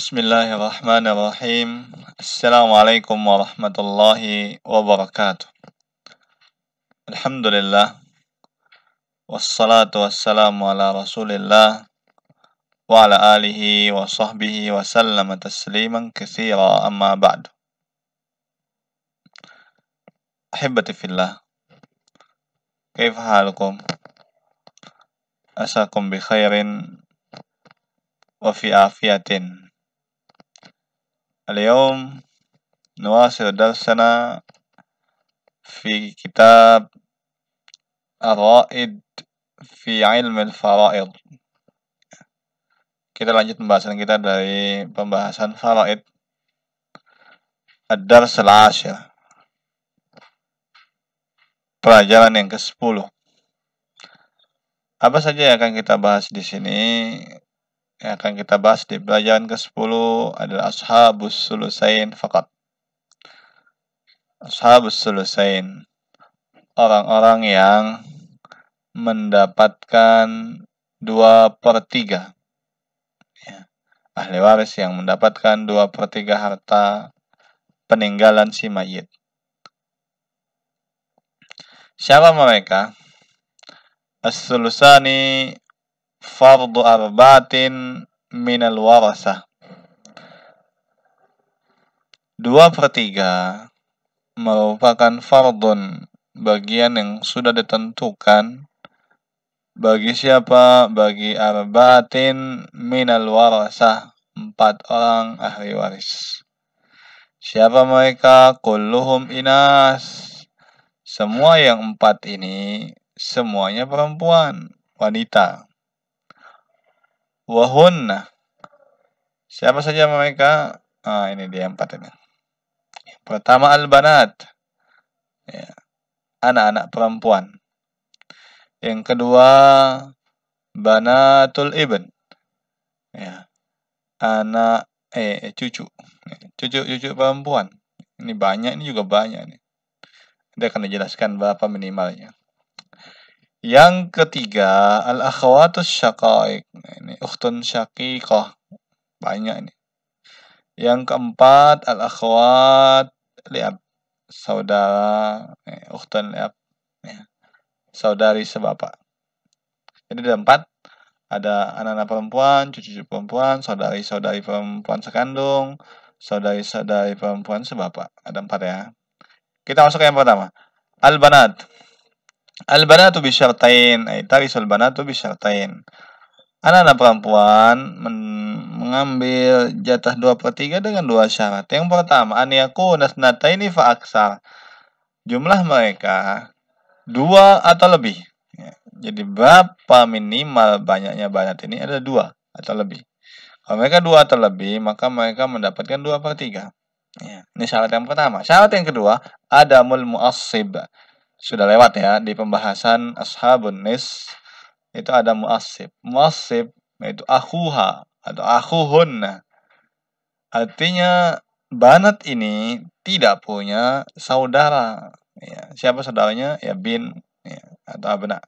Bismillahirrahmanirrahim. Assalamualaikum warahmatullahi wabarakatuh. Alhamdulillah. Wassalatu wassalamu ala rasulillah wa ala alihi wa sahbihi wa sallama tasliman katsira amma ba'du. Ahibati fillah. Kaifa halukum? Asakum bi khairin wa fi afiyatin. اليوم نواصل درسنا في كتاب الرائد في علم الفرائض. Kita lanjut pembahasan kita dari pembahasan faraid. Ad-Dars al-Ashir. Pelajaran yang ke-10. Apa saja yang akan kita bahas di sini? Yang akan kita bahas di pelajaran ke-10 adalah Ashabus Sulusain faqat. Ashabus Sulusain, orang-orang yang mendapatkan 2/3. Ya. Ahli waris yang mendapatkan 2/3 harta peninggalan si mayit. Siapa mereka? As-sulusani fardu arba'atin minal warasah. 2/3 merupakan fardun, bagian yang sudah ditentukan bagi siapa? Bagi arba'atin minal warasah, 4 orang ahli waris. Siapa mereka? Kulluhum inas. Semua yang 4 ini semuanya perempuan, wanita. Wahunna. Siapa saja mereka? Ini dia 4 ini. Pertama al-banat. Ya, anak-anak perempuan. Yang kedua banatul ibn. Ya, anak cucu. Cucu perempuan. Ini banyak, ini juga banyak nih. Dia akan dijelaskan berapa minimalnya. Yang ketiga, al-akhwatus syaqaiq. Ini ukhtun syaqiqah. Banyak ini. Yang keempat, al-akhwat li'ab. Saudara, ukhtun li'ab. Ya. Saudari sebapak. Jadi ada 4. Ada anak-anak perempuan, cucu-cucu perempuan, saudari-saudari perempuan sekandung, saudari-saudari perempuan sebapak. Ada 4 ya. Kita masuk ke yang pertama. Al-banat. Al-banatu bisyartain, tarisul banatu bisyartain. Anak-anak perempuan mengambil jatah 2/3 dengan 2 syarat. Yang pertama, an yakuna thnataini fa aksar. Jumlah mereka 2 atau lebih. Ya, jadi berapa minimal banyaknya banat ini? Ada 2 atau lebih. Kalau mereka 2 atau lebih, maka mereka mendapatkan 2/3. Ya, ini syarat yang pertama. Syarat yang kedua, adamul mu'assib. Sudah lewat ya di pembahasan ashabun nis, itu ada mu'assib. Mu'assib yaitu akhuha atau akhuhunna. Artinya banat ini tidak punya saudara. Ya, siapa saudaranya? Ya bin ya, atau abna.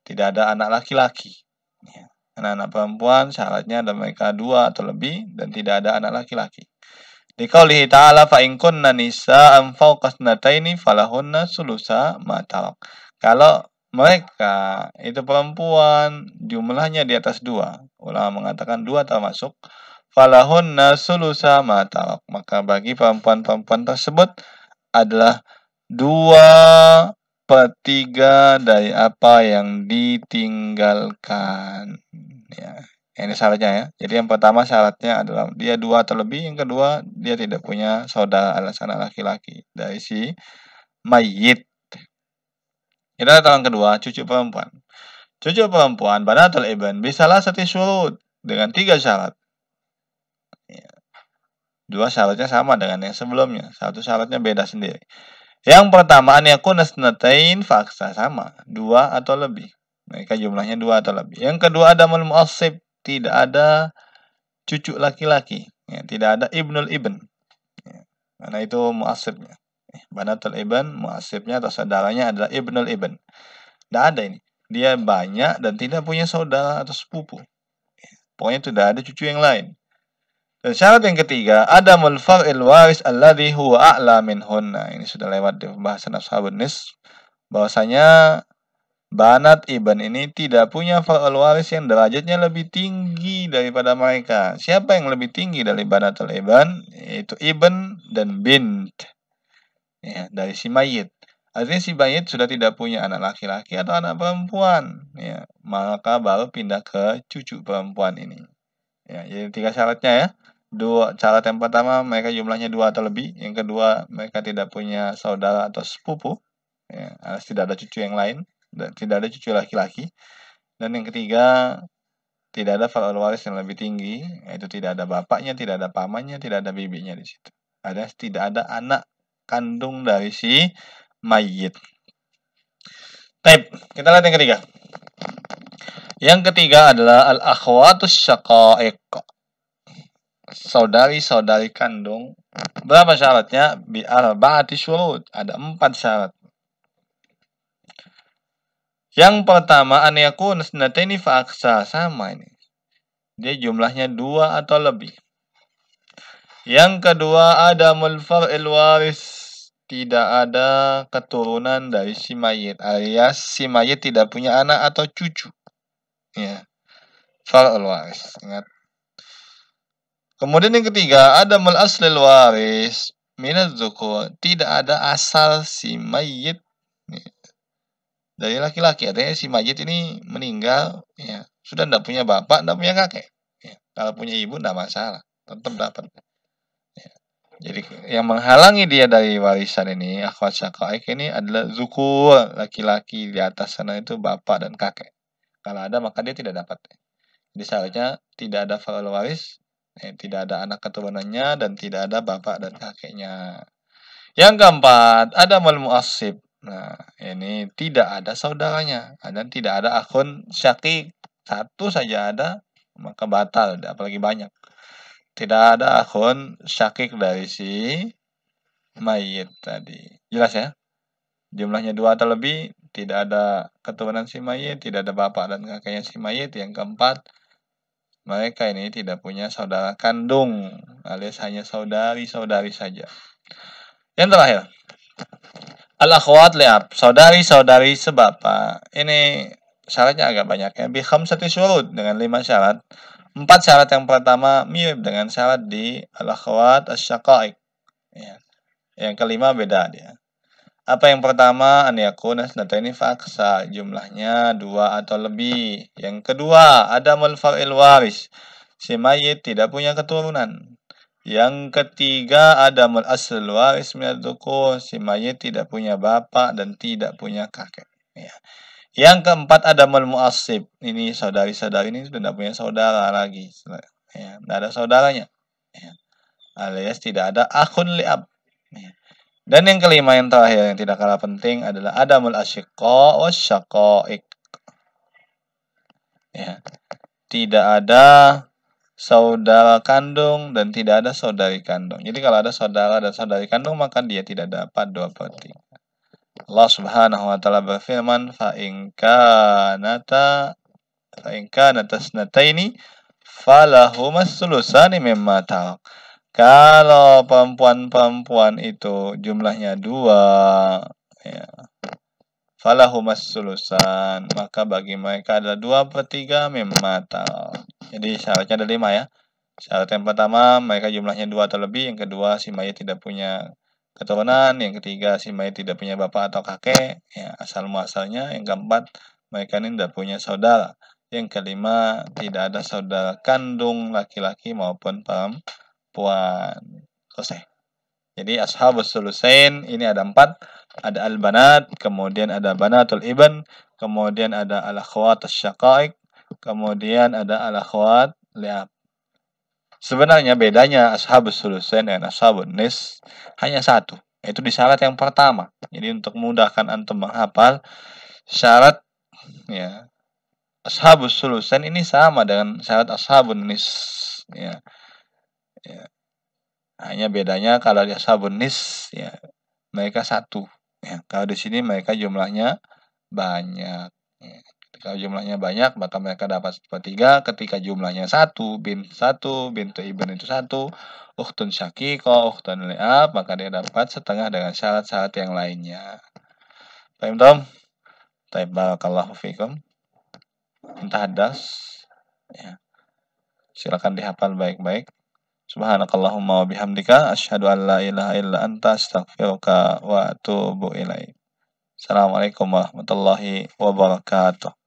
Tidak ada anak laki-laki. Ya, anak-anak perempuan syaratnya ada mereka 2 atau lebih dan tidak ada anak laki-laki. Di qaulihi ta'ala fa in kunna nisa'an fawqa thnataini falahunna sulusa ma tarak. Kalau mereka itu perempuan jumlahnya di atas 2, ulama mengatakan 2 termasuk, falahunna sulusa ma tarak. Maka bagi perempuan-perempuan tersebut adalah 2/3 dari apa yang ditinggalkan. Ya. Ini syaratnya ya. Jadi yang pertama syaratnya adalah dia 2 atau lebih. Yang kedua, dia tidak punya saudara alias anak laki-laki dari si mayit. Kita lihat yang kedua, cucu perempuan. Cucu perempuan, banatul ibn, bisalah satu syurut. Dengan 3 syarat. Ya. 2 syaratnya sama dengan yang sebelumnya. 1 syaratnya beda sendiri. Yang pertama, an yakuna tznatain faksa, sama. 2 atau lebih. Mereka jumlahnya 2 atau lebih. Yang kedua, adamul mu'assib. Tidak ada cucu laki-laki, ya, tidak ada ibnul ibn, ya, karena itu mu'asibnya. Banatul ibn, mu'asibnya atau saudaranya adalah ibnul ibn. Tidak ada ini. Dia banyak dan tidak punya saudara atau sepupu. Ya, pokoknya tidak ada cucu yang lain. Dan syarat yang ketiga, adamul far'il waris alladhi huwa a'la minhunna. Ini sudah lewat di pembahasan ashabun nis, bahwasanya banat ibn ini tidak punya far'ul waris yang derajatnya lebih tinggi daripada mereka. Siapa yang lebih tinggi dari banatul ibn? Yaitu ibn dan bint. Ya, dari si mayit. Artinya si mayit sudah tidak punya anak laki-laki atau anak perempuan. Ya, maka baru pindah ke cucu perempuan ini. Ya, jadi 3 syaratnya ya. Syarat yang pertama mereka jumlahnya 2 atau lebih. Yang kedua mereka tidak punya saudara atau sepupu. Ya, alias tidak ada cucu yang lain. Tidak ada cucu laki-laki. Dan yang ketiga, tidak ada far'ul waris yang lebih tinggi, yaitu tidak ada bapaknya, tidak ada pamannya, tidak ada bibinya di situ. Tidak ada anak kandung dari si mayit. Baik, kita lihat yang ketiga. Yang ketiga adalah al-akhwatus syaqaiq. Saudari-saudari kandung. Berapa syaratnya? Bi arba'ati syurut. Ada 4 syarat. Yang pertama, an yakun snataini fa aksa, sama ini. Dia jumlahnya 2 atau lebih. Yang kedua, adamul far'il waris. Tidak ada keturunan dari si mayit, alias si mayit tidak punya anak atau cucu. Ya. Far'il waris. Ingat. Kemudian yang ketiga, adamul aslil waris minaz dzukur. Tidak ada asal si mayit dari laki-laki. Artinya si mayit ini meninggal, ya, sudah tidak punya bapak, tidak punya kakek. Ya, kalau punya ibu tidak masalah, tetap dapat. Ya. Jadi yang menghalangi dia dari warisan ini, akhwat syaqaiq ini adalah zukur, laki-laki di atas sana itu bapak dan kakek. Kalau ada maka dia tidak dapat. Jadi seharusnya tidak ada far'ul waris, tidak ada anak keturunannya dan tidak ada bapak dan kakeknya. Yang keempat, ada mu'assib. Nah, ini tidak ada saudaranya dan tidak ada akhun syaqiq. Satu saja ada, maka batal, apalagi banyak. Tidak ada akhun syaqiq dari si mayit tadi. Jelas ya? Jumlahnya 2 atau lebih, tidak ada keturunan si mayit, tidak ada bapak dan kakeknya si mayit. Yang keempat, mereka ini tidak punya saudara kandung, alias hanya saudari-saudari saja. Yang terakhir, al-akhwat li'ab, saudari-saudari sebapak. Ini syaratnya agak banyak ya. Bi khamsati syurut, dengan 5 syarat. 4 syarat yang pertama mirip dengan syarat di al-akhwat asy-syaqaiq. Ya. Yang kelima beda dia. Apa yang pertama? An yakuna snataini fa aksa, jumlahnya 2 atau lebih. Yang kedua, adamul far'il waris. Si mayit tidak punya keturunan. Yang ketiga, adamul aslul waris minadz dzukur. Si mayit tidak punya bapak dan tidak punya kakek. Ya. Yang keempat, adamul mu'assib. Ini saudari-saudari ini sudah tidak punya saudara lagi. Ya, tidak ada saudaranya. Ya. Alias tidak ada akhun li'ab. Ya. Dan yang kelima yang terakhir yang tidak kalah penting adalah adamul asyiqa wasyaqaiq. Ya. Tidak ada saudara kandung dan tidak ada saudari kandung. Jadi kalau ada saudara dan saudari kandung maka dia tidak dapat 2/3. Allah Subhanahu wa taala berfirman, fa in kanata snataini falahumas sulusani mimma tarak. Kalau perempuan-perempuan itu jumlahnya 2, ya, falahumas sulusan, maka bagi mereka adalah 2/3 mimma tarak. Jadi syaratnya ada 5 ya. Syarat yang pertama mereka jumlahnya 2 atau lebih, yang kedua si mayit tidak punya keturunan, yang ketiga si mayit tidak punya bapak atau kakek, ya, asal muasalnya, yang keempat mereka ini tidak punya saudara, yang kelima tidak ada saudara kandung laki-laki maupun perempuan. Selesai. Jadi ashabus sulusain ini ada 4, ada al-banat, kemudian ada banatul ibn, kemudian ada al-akhwat asy-syaqaiq, kemudian ada al-akhwat li'ab. Sebenarnya bedanya ashabus sulusain dan ashabun nis hanya satu, yaitu di syarat yang pertama. Jadi untuk memudahkan antum menghafal, syarat ya ashabus sulusain ini sama dengan syarat ashabun nis, ya. Ya. Hanya bedanya kalau di ashabun nis ya mereka satu, ya. Kalau di sini mereka jumlahnya banyak. Ya. Ketika jumlahnya banyak, maka mereka dapat sepertiga. Ketika jumlahnya 1, bintu ibn itu 1, ukhtun syaqiqah, ukhtun li'ab, maka dia dapat setengah dengan syarat-syarat yang lainnya. Paham, Tom? Baik, barakallahu fikum. Intah hadas. Ya. Silakan dihafal baik-baik. Subhanakallahumma wa bihamdika asyhadu an la ilaha illa anta astaghfiruka wa atubu ilaik. Assalamualaikum warahmatullahi wabarakatuh.